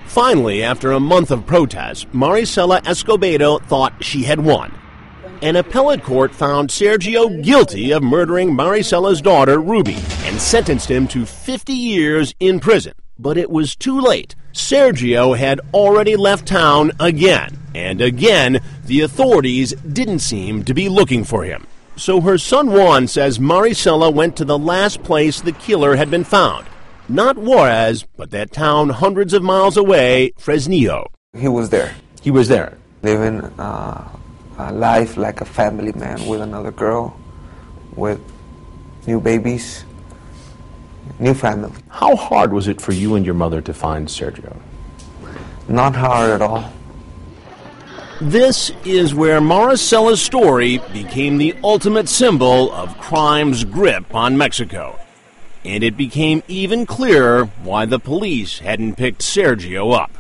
Finally, after a month of protests, Maricela Escobedo thought she had won. An appellate court found Sergio guilty of murdering Maricela's daughter, Ruby, and sentenced him to 50 years in prison. But it was too late. Sergio had already left town again, and again, the authorities didn't seem to be looking for him. So her son Juan says Maricela went to the last place the killer had been found. Not Juarez, but that town hundreds of miles away, Fresnillo. He was there. He was there. Living a life like a family man with another girl, with new babies, new family. How hard was it for you and your mother to find Sergio? Not hard at all. This is where Maricela's story became the ultimate symbol of crime's grip on Mexico. And it became even clearer why the police hadn't picked Sergio up.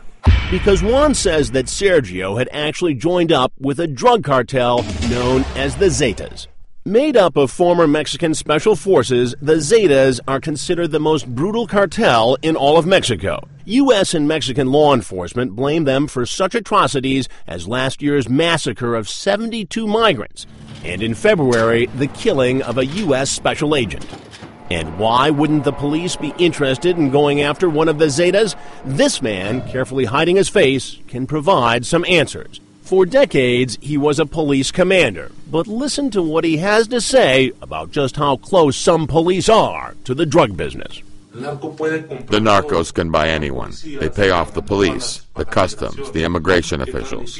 Because Juan says that Sergio had actually joined up with a drug cartel known as the Zetas. Made up of former Mexican special forces, the Zetas are considered the most brutal cartel in all of Mexico. U.S. and Mexican law enforcement blame them for such atrocities as last year's massacre of 72 migrants, and in February, the killing of a U.S. special agent. And why wouldn't the police be interested in going after one of the Zetas? This man, carefully hiding his face, can provide some answers. For decades, he was a police commander. But listen to what he has to say about just how close some police are to the drug business. The narcos can buy anyone. They pay off the police, the customs, the immigration officials.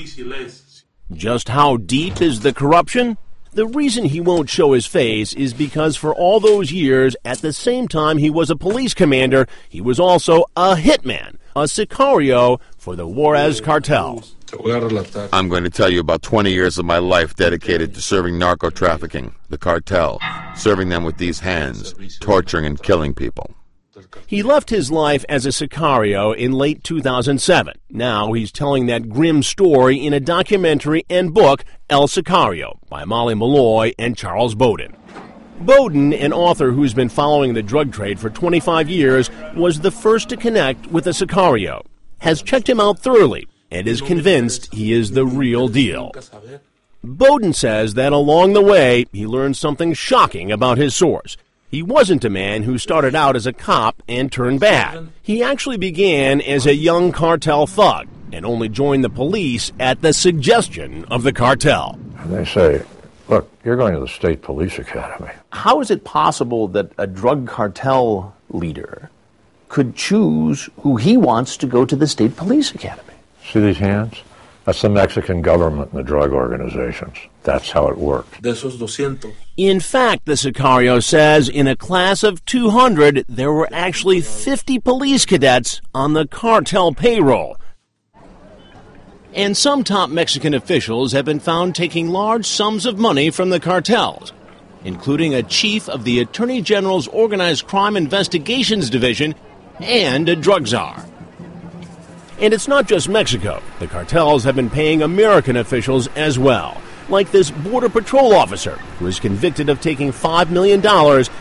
Just how deep is the corruption? The reason he won't show his face is because for all those years, at the same time he was a police commander, he was also a hitman, a sicario for the Juarez cartel. I'm going to tell you about 20 years of my life dedicated to serving narco trafficking, the cartel, serving them with these hands, torturing and killing people. He left his life as a sicario in late 2007. Now he's telling that grim story in a documentary and book, El Sicario, by Molly Malloy and Charles Bowden. Bowden, an author who's been following the drug trade for 25 years, was the first to connect with a sicario, has checked him out thoroughly, and is convinced he is the real deal. Bowden says that along the way, he learned something shocking about his source. He wasn't a man who started out as a cop and turned bad. He actually began as a young cartel thug and only joined the police at the suggestion of the cartel. And they say, look, you're going to the State Police Academy. How is it possible that a drug cartel leader could choose who he wants to go to the State Police Academy? See these hands? That's the Mexican government and the drug organizations. That's how it works. In fact, the sicario says in a class of 200, there were actually 50 police cadets on the cartel payroll. And some top Mexican officials have been found taking large sums of money from the cartels, including a chief of the Attorney General's Organized Crime Investigations Division and a drug czar. And it's not just Mexico. The cartels have been paying American officials as well, like this Border Patrol officer who was convicted of taking $5 million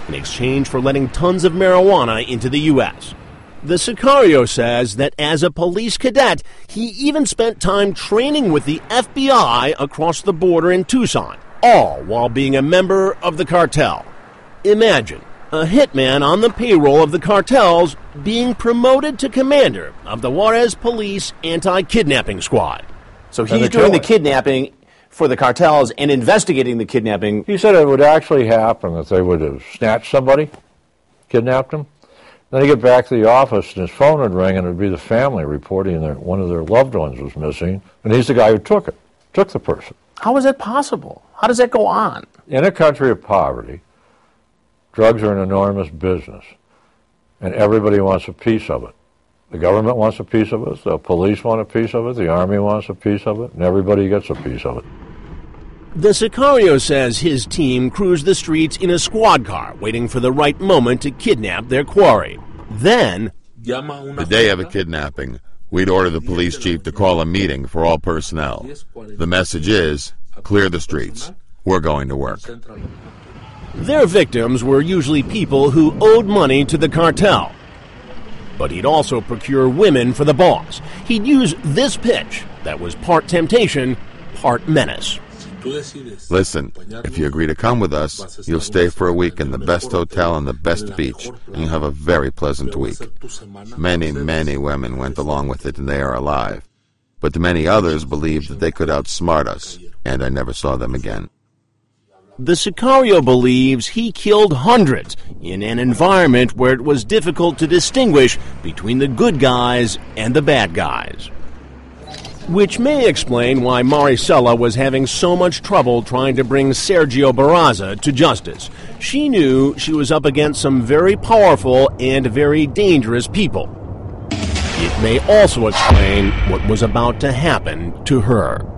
in exchange for letting tons of marijuana into the U.S. The sicario says that as a police cadet, he even spent time training with the FBI across the border in Tucson, all while being a member of the cartel. Imagine a hitman on the payroll of the cartels being promoted to commander of the Juarez Police Anti-Kidnapping Squad. So he's doing the kidnapping for the cartels and investigating the kidnapping. He said it would actually happen, that they would have snatched somebody, kidnapped him. Then he'd get back to the office and his phone would ring and it would be the family reporting that one of their loved ones was missing. And he's the guy who took the person. How is that possible? How does that go on? In a country of poverty, drugs are an enormous business, and everybody wants a piece of it. The government wants a piece of it, the police want a piece of it, the army wants a piece of it, and everybody gets a piece of it. The sicario says his team cruised the streets in a squad car, waiting for the right moment to kidnap their quarry. Then, the day of a kidnapping, we'd order the police chief to call a meeting for all personnel. The message is, clear the streets. We're going to work. their victims were usually people who owed money to the cartel. but he'd also procure women for the boss. He'd use this pitch that was part temptation, part menace. Listen, if you agree to come with us, you'll stay for a week in the best hotel on the best beach, and you'll have a very pleasant week. Many, many women went along with it, and they are alive. But the many others believed that they could outsmart us, and I never saw them again. The Sicario believes he killed hundreds in an environment where it was difficult to distinguish between the good guys and the bad guys. Which may explain why Maricela was having so much trouble trying to bring Sergio Barraza to justice. She knew she was up against some very powerful and very dangerous people. It may also explain what was about to happen to her.